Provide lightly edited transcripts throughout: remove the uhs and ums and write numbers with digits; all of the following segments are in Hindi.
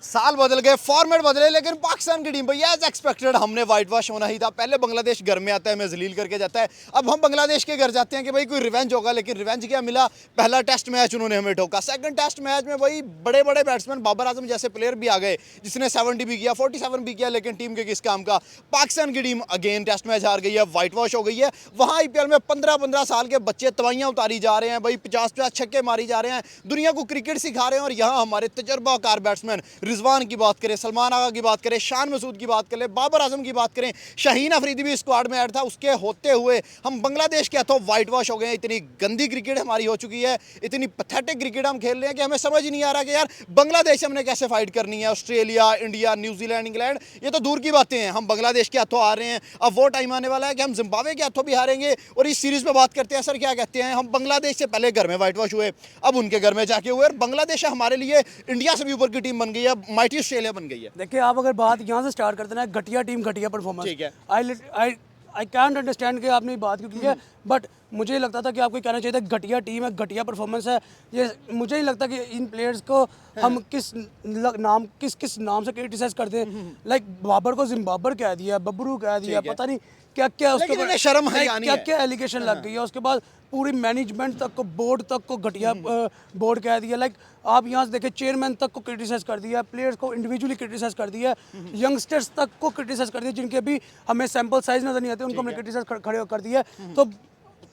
साल बदल गए, फॉर्मेट बदले, लेकिन पाकिस्तान की टीम भैया एज एक्सपेक्टेड हमने वाइट वॉश होना ही था। पहले बांग्लादेश घर में आता है, हमें जलील करके जाता है। अब हम बांग्लादेश के घर जाते हैं कि भाई कोई रिवेंज होगा, लेकिन रिवेंज क्या मिला? पहला टेस्ट मैच उन्होंने हमें ठोका। सेकंड टेस्ट मैच में वही बड़े बड़े बैट्समैन बाबर आजम जैसे प्लेयर भी आ गए, जिसने 70 भी किया, 47 भी किया, लेकिन टीम के किस काम का? पाकिस्तान की टीम अगेन टेस्ट मैच हार गई है, वाइट वॉश हो गई है। वहाँ IPL में 15-15 साल के बच्चे तवाइयाँ उतारी जा रहे हैं भाई, 50-50 छक्के मारी जा रहे हैं, दुनिया को क्रिकेट सिखा रहे हैं। और यहाँ हमारे तजर्बाकार बैट्समैन रिजवान की बात करें, सलमान आगा की बात करें, शान मसूद की बात करें, बाबर आजम की बात करें, शाहीन अफरीदी भी स्क्वाड में ऐड था, उसके होते हुए हम बांग्लादेश के हाथों वाइट वॉश हो गए हैं। इतनी गंदी क्रिकेट हमारी हो चुकी है, इतनी पैथेटिक क्रिकेट हम खेल रहे हैं कि हमें समझ ही नहीं आ रहा कि यार बांग्लादेश हमने कैसे फाइट करनी है। ऑस्ट्रेलिया, इंडिया, न्यूजीलैंड, इंग्लैंड, ये तो दूर की बातें हैं, हम बांग्लादेश के हाथों आ रहे हैं। अब वो टाइम आने वाला है कि हम जिम्बाब्वे के हाथों भी हारेंगे। और इस सीरीज में बात करते हैं सर, क्या कहते हैं, हम बांग्लादेश से पहले घर में वाइट वॉश हुए, अब उनके घर में जाके हुए, और बांग्लादेश हमारे लिए इंडिया से भी ऊपर की टीम बन गई है, माइटी ऑस्ट्रेलिया बन गई है। देखिए, आप अगर बात यहाँ से स्टार्ट करते हैं, घटिया टीम घटिया परफॉर्मेंस, ठीक है। आई कैंट अंडरस्टैंड कि आपने बात क्यों की है, बट मुझे लगता था कि आपको कहना चाहिए था घटिया टीम है, घटिया परफॉर्मेंस है। ये मुझे नहीं लगता कि इन प्लेयर्स को हम किस नाम से क्रिटिसाइज करते हैं। लाइक बाबर को जिम्बाबर कह दिया, बबरू कह दिया, पता नहीं क्या क्या उसके ऊपर शर्म क्या क्या एलिगेशन लग गई है। उसके बाद पूरी मैनेजमेंट तक को, बोर्ड तक को घटिया बोर्ड कह दिया। लाइक आप यहाँ से देखें, चेयरमैन तक को क्रिटिसाइज कर दिया, प्लेयर्स को इंडिविजुअली क्रिटिसाइज कर दिया, यंगस्टर्स तक को क्रिटिसाइज कर दिया, जिनके भी हमें सैंपल साइज नजर नहीं आते, उनको हमने क्रिटिसाइज खड़े कर दिया। तो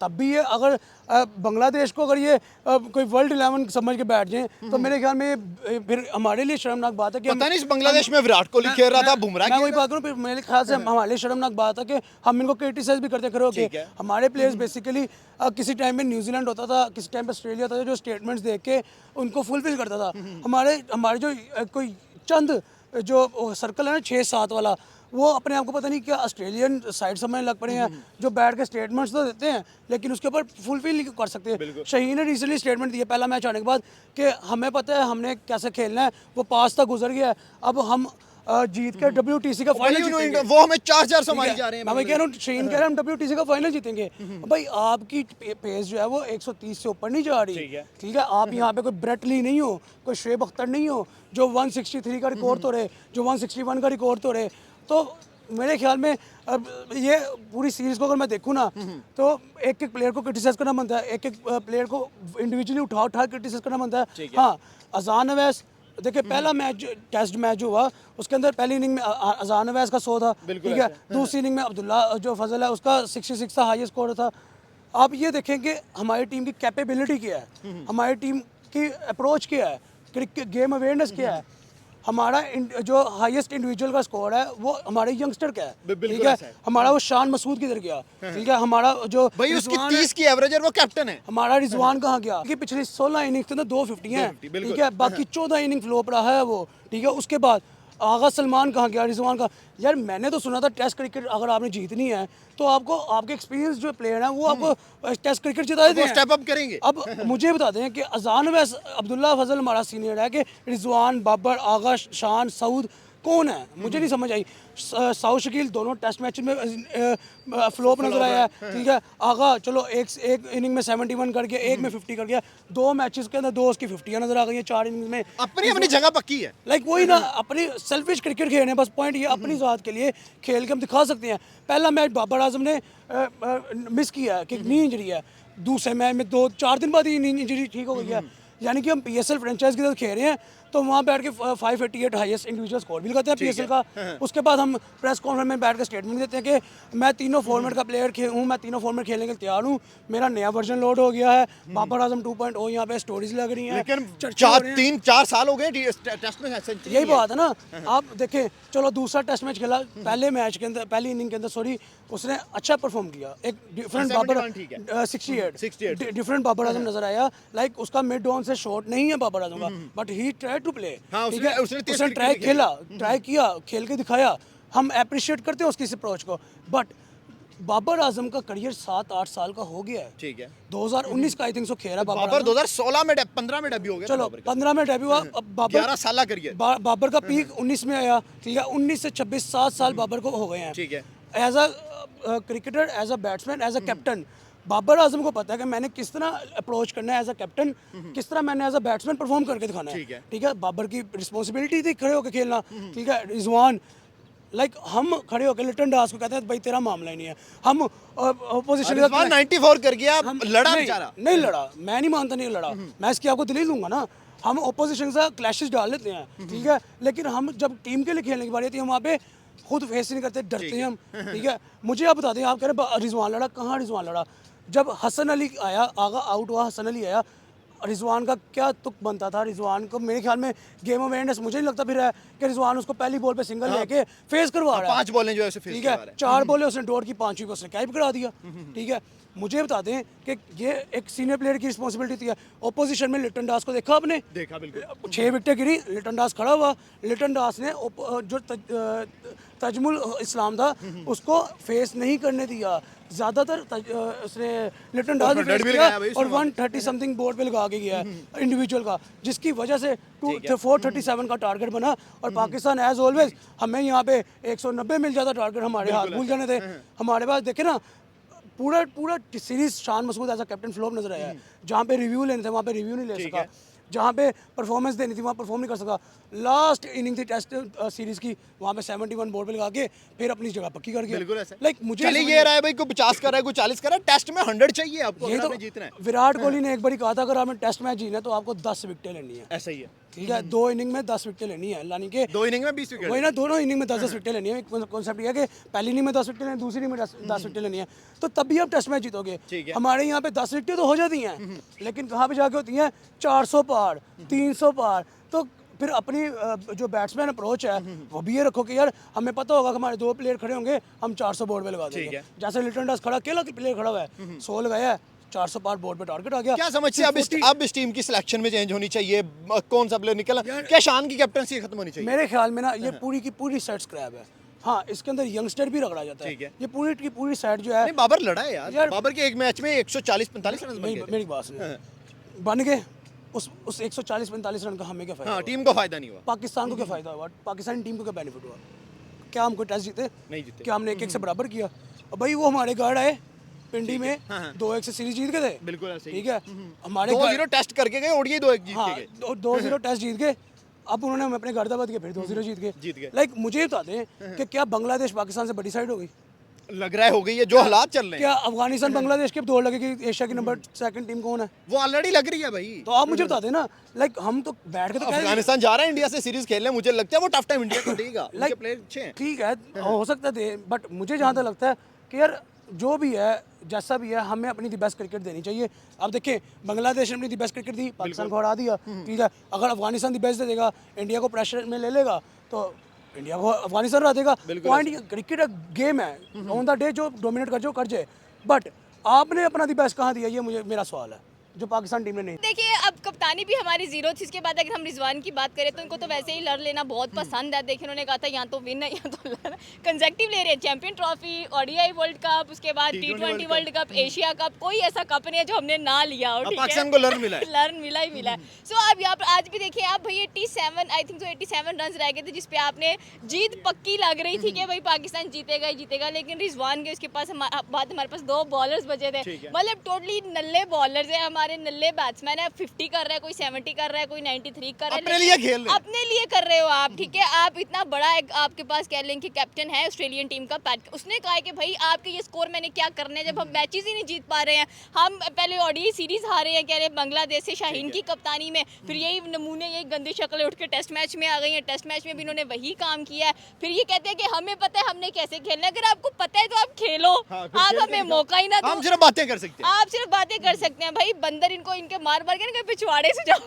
तब भी ये अगर बांग्लादेश को अगर ये कोई वर्ल्ड 11 समझ के बैठ जाए, तो मेरे ख्याल में फिर हमारे लिए शर्मनाक बात है कि पता नहीं बांग्लादेश में विराट कोहली खेल रहा था, बुमराह मैं वही बात करूँ, फिर मेरे ख्याल से हमारे लिए शर्मनाक बात है कि हम इनको क्रिटिसाइज भी करते खड़े होके। हमारे प्लेयर्स बेसिकली किसी टाइम में न्यूजीलैंड होता था, किसी टाइम पे ऑस्ट्रेलिया होता था, जो स्टेटमेंट्स देख के उनको फुलफिल करता था। हमारे जो कोई चंद जो सर्कल है ना 6-7 वाला, वो अपने आप को पता नहीं क्या ऑस्ट्रेलियन साइड समझने लग पड़े हैं, जो बैठ के स्टेटमेंट्स तो देते हैं लेकिन उसके ऊपर फुलफिल नहीं कर सकते। शाहीन ने रिसेंटली स्टेटमेंट दिया पहला मैच आने के बाद कि हमें पता है हमने कैसे खेलना है, वो पास तक गुजर गया है, अब हम जीत के WTC का फाइनल जीतेंगे। वो हमें 4-4 मारी जा रहे हैं। मैं कह रहा हूँ, शाहीन कह रहा है हम WTC का फाइनल जीतेंगे। भाई आपकी पेस जो है वो 130 से ऊपर नहीं जा रही, ठीक है। आप यहाँ पे कोई ब्रेट ली नहीं हो, कोई शुएब अख्तर नहीं हो जो 163 का रिकॉर्ड तो रहे, जो 161 का रिकॉर्ड तो रहे। तो मेरे ख्याल में अब ये पूरी सीरीज को अगर मैं देखूँ ना, तो एक एक प्लेयर को क्रिटिसाइज करना बनता है, एक एक प्लेयर को इंडिविजुअली उठा क्रिटिसाइज करना बनता है। हाँ, अजान अवैस देखिए, पहला मैच टेस्ट मैच जो हुआ उसके अंदर पहली इनिंग में अजान अवैस का 100 था, ठीक है। दूसरी इनिंग में अब्दुल्ला जो फजल है उसका 66 था, हाईएस्ट स्कोर था। आप ये देखें कि हमारी टीम की कैपेबिलिटी क्या है, हमारी टीम की अप्रोच क्या है, क्रिकेट गेम अवेयरनेस क्या है, हमारा जो हाईएस्ट इंडिविजुअल का स्कोर है वो हमारे यंगस्टर का है, ठीक है। हमारा वो शान मसूद किधर गया, ठीक है। हमारा जो भाई उसकी 30 की एवरेज है, वो कैप्टन है। हमारा रिजवान कहाँ गया कि पिछली 16 इनिंग्स के अंदर 250 हैं, ठीक है। बाकी 14 इनिंग फ्लॉप रहा है वो, ठीक है। उसके बाद आगा सलमान कहाँ गया, रिजवान का। यार मैंने तो सुना था टेस्ट क्रिकेट अगर आपने जीतनी है तो आपको आपके एक्सपीरियंस जो प्लेयर हैं वो आपको टेस्ट क्रिकेट जिता देते हैं, स्टेप अप करेंगे। अब मुझे बता दें कि अजान वैस अब्दुल्ला फजल हमारा सीनियर है, कि रिजवान, बाबर, आगा, शान, सऊद कौन है, मुझे नहीं समझ आई। साउथ शकील दोनों टेस्ट मैच में फ्लॉप नजर आया है, ठीक है। आगा चलो एक इनिंग में 71 कर गया, एक में 50 कर गया, 2 मैचेस के अंदर 2 उसकी 50 नजर आ गई है, 4 इनिंग में। अपनी जगह पक्की है। लाइक वही ना, अपनी सेल्फिश क्रिकेट खेलने, बस पॉइंट ये अपनी ज़ात के लिए खेल के हम दिखा सकते हैं। पहला मैच बाबर आजम ने मिस किया है कि नी इंजरी है, दूसरे मैच में 2-4 दिन बाद ही इंजरी ठीक हो गई है। यानी कि हम PSL फ्रेंचाइज के साथ खेल रहे हैं तो वहाँ बैठ के 588 हाईएस्ट इंडिविजुअल स्कोर भी लगाते हैं PSL का। उसके बाद हम प्रेस कॉन्फ्रेंस में बैठ के स्टेटमेंट देते हैं कि मैं तीनों फॉर्मेट का प्लेयर हूँ, मैं तीनों फॉर्मेट खेलने के लिए तैयार हूँ, मेरा नया वर्जन लोड हो गया है, बाबर आजम 2.0 यहाँ पे स्टोरीज लग रही हैं। लेकिन 3-4 साल हो गए टेस्ट में, यही बात है ना। आप देखें, चलो दूसरा टेस्ट मैच खेला, पहले मैच के अंदर, पहली इनिंग के अंदर सॉरी, उसने अच्छा परफॉर्म किया, एक डिफरेंट बाबर 68 डिफरेंट बाबर आजम नजर आया। लाइक उसका मिड ऑन से शॉट नहीं है बाबर आजम का, but he try to play, ठीक है। उसने ट्राई किया, खेल के दिखाया, हम अप्रिशिएट करते हैं उसकी इस अप्रोच को। बट बाबर आजम का करियर 7-8 साल का हो गया है, ठीक है। 2019 का आई थिंक सो खेला है बाबर 2016 में 15 में डेब्यू हो गया, चलो 15 में डेब्यू हुआ। अब बाबर 11 साल करियर, बाबर का पीक 19 में आया, ठीक है। 19 से 26 7 साल बाबर को हो गए हैं, ठीक है। As a cricketer, as a batsman, as a captain. Babar Azam को पता है कि मैंने किस तरह अप्रोच करना है एज अ कैप्टन, किस तरह मैंने एज अ बैट्समैन परफॉर्म करके दिखाना है। ठीक है, बाबर की रिस्पॉन्सिबिलिटी थी खड़े होकर खेलना। ठीक है, रिजवान हम खड़े होकर लिटन दास को कहते हैं भाई तेरा मामला ही नहीं है। हम अपोजिशन रिजवान 94 कर गया, लड़ा नहीं, बेचारा। नहीं लड़ा, मैं नहीं मानता नहीं लड़ा, मैं इसकी आपको दलील दूंगा ना। हम ओपोजिशन से क्लैशेस डाल लेते हैं, ठीक है, लेकिन हम जब टीम के लिए खेलने की बारी आती है हम वहाँ पे खुद फेस नहीं करते, डरते हैं हम। ठीक है, मुझे आप बताते हैं, आप कह रहे रिजवान लड़ा, कहाँ रिजवान लड़ा? जब हसन अली आया, आगा आउट हुआ, हसन अली आया, रिजवान का क्या तुक बनता था? रिजवान को मेरे ख्याल में गेम ऑफ एंड मुझे नहीं लगता फिर है कि रिजवान उसको पहली बॉल पे सिंगल लेके फेस करवा रहा है। 5 बॉलें जो है उसे फेस ठीक करवा है, रहा है। 4 बॉलें उसने डॉट की, 5वीं पे उसने कैप करा दिया। ठीक है, मुझे बता दें कि ये एक सीनियर प्लेयर की रिस्पॉन्सिबिलिटी है। ओपोजिशन में लिटन दास को देखा आपने? देखा बिल्कुल। 6 विकेटें गिरी, लिटन दास खड़ा हुआ, लिटन दास ने जो तजमुल इस्लाम था उसको फेस नहीं करने दिया। ज़्यादातर उसने लिटन दास ने फेस किया और 130 समथिंग बोर्ड पे लगा के गया इंडिविजुअल का, जिसकी वजह से 437 का टारगेट बना। और पाकिस्तान एज ऑलवेज, हमें यहाँ पे 190 मिल जाता टारगेट, हमारे हाथ भूल जाने थे। हमारे पास देखे ना, पूरा series Shan Masood as a captain flop नजर आया है। जहाँ पे रिव्यू लेने थे वहाँ पे रिव्यू नहीं ले सका, जहाँ पे परफॉर्मेंस देनी थी वहाँ परफॉर्म नहीं कर सका। लास्ट इनिंग थी टेस्ट सीरीज की, वहाँ पे 71 बोर्ड पे लगा के फिर अपनी जगह पक्की कर गया। बिल्कुल ऐसा। लाइक मुझे चलिए ये रहा है भाई, कोई 50 कर रहा है, कोई 40 कर रहा है, टेस्ट में 100 चाहिए आपको ये अगर तो आपने जीतना है। विराट कोहली ने एक बार कहा था अगर आपने टेस्ट मैच जीना है तो आपको 10 विकेटें लेनी है। ऐसा ही है। ठीक है, 2 इनिंग में 10 विकेटें लेनी है, यानी कि 2 इनिंग में 20 विकेट। वही ना, दोनों इनिंग में 10-10 विकेटें लेनी है। कॉन्सेप्ट ये है कि पहली इनिंग में 10 विकेटें लेनी, दूसरी इनिंग में 10 विकेटें लेनी है, तो तभी आप टेस्ट मैच जीतोगे। हमारे यहाँ पे 10 विकेटें तो हो जाती हैं, लेकिन कहाँ पे जाके होती हैं 400 पार, 300 पार। तो फिर अपनी जो बैट्समैन अप्रोच है वो भी ये रखो कि यार हमें पता होगा कि हमारे 2 प्लेयर खड़े होंगे, हम 400 बोर्ड पे लगा देंगे। जैसे लिटन दास खड़ा, अकेला प्लेयर खड़ा हुआ है, 100 लगाया है, 400 पार बोर्ड पे टारगेट आ गया। क्या समझते हैं अब इस टीम की सिलेक्शन में चेंज होनी चाहिए? कौन सा प्लेयर निकला? क्या शान की कैप्टनसी खत्म होनी चाहिए? मेरे ख्याल में ना ये पूरी की पूरी सेट स्क्रैप है। हाँ, इसके अंदर यंगस्टर भी रगड़ा जाता है। ये पूरी की पूरी सेट जो है, नहीं, बाबर लड़ा है यार, बाबर के एक मैच में 140-45 रन बन गए। मेरी बात सुनिए, बन गए, उस 140-45 रन का हमें क्या फायदा? हाँ, टीम को फायदा नहीं हुआ। पाकिस्तान को क्या फायदा हुआ? पाकिस्तानी टीम को क्या बेनिफिट हुआ? क्या हम कोई टेस्ट जीते? नहीं जीते। क्या हमने 1-1 से बराबर किया? और भाई वो हमारे गार्ड आए पिंडी में, 2-1 से सीरीज जीत गए थे। बिल्कुल ऐसे ही। ठीक है, हमारे 2-0 टेस्ट करके गए, ओडीआई 2-1 जीत के गए। 2-0 टेस्ट जीत गए, अब उन्होंने हमें अपने घर दबा दिया, फिर 2-0 जीत गए। लाइक मुझे बता दें कि क्या बांग्लादेश पाकिस्तान से बड़ी साइड हो गई? लग रहा है हो गई है, जो हालात चल रहे हैं। क्या अफगानिस्तान बांग्लादेश की दौड़ लगे कि एशिया की नंबर 2 टीम कौन है? वो ऑलरेडी लग रही है भाई। तो आप मुझे बता देना, लाइक हम तो बैठ के तो अफगानिस्तान जा रहा है इंडिया से सीरीज खेलने, मुझे लगता है वो टफ टाइम इंडिया को देगा। उनके प्लेयर अच्छे हैं। ठीक है, हो सकता है, बट मुझे जहाँ तक लगता है कि यार जो भी है, जैसा भी है, हमें अपनी दी बेस्ट क्रिकेट देनी चाहिए। अब देखें, बांग्लादेश ने अपनी दी बेस्ट क्रिकेट दी, पाकिस्तान को हरा दिया। ठीक है, अगर अफगानिस्तान दी बेस्ट दे देगा, इंडिया को प्रेशर में ले लेगा, तो इंडिया को अफगानिस्तान हरा देगा। पॉइंट, क्रिकेट एक गेम है, ऑन द डे जो डोमिनेट कर जाए, बट आपने अपना दी बेस्ट कहाँ दिया, ये मुझे मेरा सवाल है, जो पाकिस्तान टीम ने नहीं। देखिए, अब कप्तानी भी हमारी जीरो थी। इसके बाद अगर हम रिजवान की बात करें तो इनको तो वैसे ही लड़ लेना बहुत पसंद है। देखिए, उन्होंने कहा था यहाँ तो विन है, यहाँ तो लड़, कंसेक्टिव ले रहे हैं, champion trophy, ODI world cup, उसके बाद T20 world cup, Asia cup, कोई ऐसा कप नहीं है जो हमने ना लिया हो। पाकिस्तान को लर्न मिला है। लर्न मिला ही मिला है। सो अब यहाँ पर आज भी देखिए आप भाई, 87 आई थिंक 87 रन रह गए थे, जिसपे आपने जीत पक्की लग रही थी कि भाई पाकिस्तान जीतेगा ही जीतेगा। लेकिन रिजवान के उसके पास हमारे पास 2 बॉलर्स बचे थे, मतलब टोटली नल्ले बॉलर्स है हमारे, नल्ले बैट्समैन है। 50 कर रहा है, कोई 70 कर रहा है, कोई 93 कर रहा है, अपने लिए खेल रहे हैं। अपने लिए कर रहे हो आप। ठीक है, आप इतना बड़ा आपके पास कह लें कि कैप्टन है ऑस्ट्रेलियन टीम का, उसने कहा है कि भाई आपके ये स्कोर मैंने क्या करने हैं, जब हम मैचेस ही नहीं जीत पा रहे हैं। हम पहले ओडीआई सीरीज हारे हैं, कह रहे हैं बांग्लादेश से, शाहीन की कप्तानी में, फिर यही नमूने, यही गंदी शक्लें उठ के टेस्ट मैच में आ गई हैं। टेस्ट मैच में भी इन्होंने वही काम किया है। फिर ये कहते हैं कि हमें पता है हमने कैसे खेलना है। अगर आपको पता है तो आप खेलो, आप हमें मौका ही ना दो। हम सिर्फ बातें कर सकते हैं। आप सिर्फ बातें कर सकते हैं भाई, बंदर इनको इनके मार मार के ना पिछवाड़े से जाओ,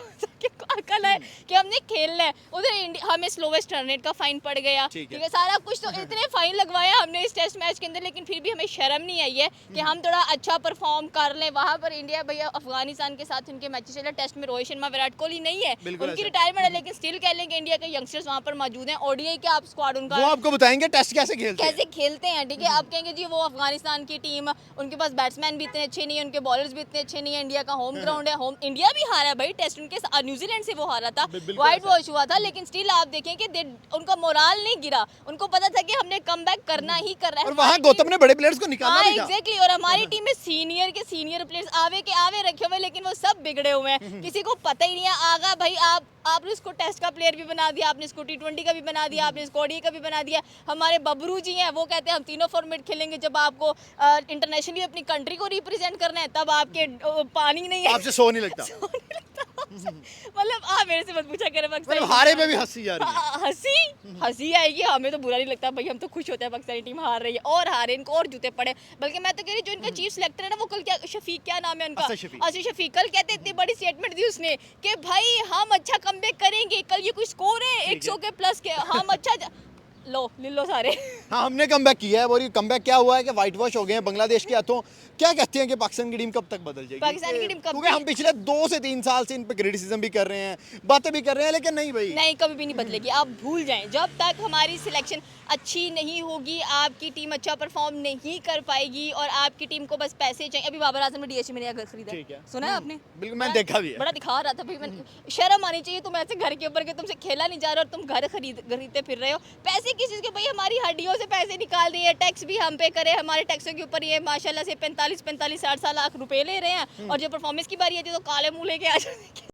अकल है कि हमने खेलना है। उधर हमें स्लोवेस्ट रन रेट का फाइन पड़ गया। ठीक है, सारा कुछ, तो इतने फाइन लगवाया हमने इस टेस्ट मैच के अंदर, लेकिन फिर भी हमें शर्म नहीं आई है कि हम थोड़ा अच्छा परफॉर्म कर लें। वहाँ पर इंडिया भैया अफगानिस्तान के साथ उनके मैचेस चले, टेस्ट में रोहित शर्मा, विराट कोहली नहीं है, उनकी रिटायरमेंट है, लेकिन स्टिल कह लेंगे इंडिया के यंगस्टर्स वहाँ पर मौजूद हैं। ओडीआई के आप स्क्वाड उनका, वो आपको बताएंगे टेस्ट कैसे खेलते हैं। ठीक है, आप कहेंगे जी वो अफगानिस्तान की टीम, उनके पास बैट्समैन भी इतने अच्छे नहीं है, उनके बॉलर्स भी इतने अच्छे नहीं है, इंडिया का होम ग्राउंड है, होम इंडिया भी हारा है भाई टेस्ट उनके न्यूजीलैंड से वो हारा था, वाइट वॉश हुआ था, लेकिन स्टिल आप देखें कि उनका मोराल नहीं गिरा, उनको पता था कि हमने कमबैक करना ही करना है। और वहाँ गौतम ने बड़े प्लेयर्स को निकाला भी था। एग्जैक्टली, और हमारी टीम में सीनियर के सीनियर प्लेयर्स आवे के आवे रखे हुए, लेकिन वो सब बिगड़े हुए हैं, किसी को पता ही नहीं है। आगा भाई आपने इसको टेस्ट का प्लेयर भी बना दिया, आपने इसको T20 का भी बना दिया, आपने इसको ODI का भी बना दिया। हमारे बबरू जी हैं, वो कहते हैं हम तीनों फॉर्मेट खेलेंगे। जब आपको इंटरनेशनली अपनी कंट्री को रिप्रेजेंट करना है तब आपके पानी नहीं है, आपसे सो नहीं लगता। मतलब आप मेरे से मत पूछा करें मतलब हारे पे भी हंसी आ रही है। हंसी आएगी, हमें तो बुरा नहीं लगता भाई, हम तो खुश होते हैं पाकिस्तानी टीम हार रही है, और हारे इनको और जूते पड़े। बल्कि मैं तो कह रही जो इनका चीफ सिलेक्टर है ना, वो कल क्या शफीक, क्या नाम है उनका, आसिफ शफीक, कल कहते इतनी बड़ी स्टेटमेंट दी उसने कि भाई हम अच्छा कमबैक करेंगे, कल ये कोई स्कोर है 100 के प्लस के, हम अच्छा ले लो सारे। हाँ, हमने कमबैक किया है, और ये कमबैक क्या हुआ है कि व्हाइट वॉश हो गए हैं बांग्लादेश के हाथों। क्या कहते हैं कि पाकिस्तान की टीम कब तक बदल जाएगी? पाकिस्तान की टीम कब, क्योंकि हम पिछले 2 से 3 साल से इन पे क्रिटिसिज्म भी कर रहे हैं, बातें भी कर रहे हैं, लेकिन नहीं भाई, नहीं कभी भी नहीं बदलेगी। आप भूल जाएं, जब तक हमारी सिलेक्शन अच्छी नहीं होगी, आपकी टीम अच्छा परफॉर्म नहीं कर पाएगी, और आपकी टीम को बस पैसे चाहिए। अभी बाबर आजम ने DH में नया घर खरीदा है, सुना है आपने? बिल्कुल, मैंने देखा भी है। बड़ा दिखा रहा था भाई, मैंने शर्म आनी चाहिए, तुम ऐसे घर के ऊपर के तुमसे खेला नहीं जा रहा और तुम घर खरीदते फिर रहे हो। पैसे किस चीज़ के भाई, हमारी हड्डियों से पैसे निकाल रही है, टैक्स भी हम पे करे, हमारे टैक्सों के ऊपर ये माशाल्लाह से 45 60 लाख रुपए ले रहे हैं, और जब परफॉर्मेंस की बारी आती है तो काले मुंह लेके आ जाते हैं।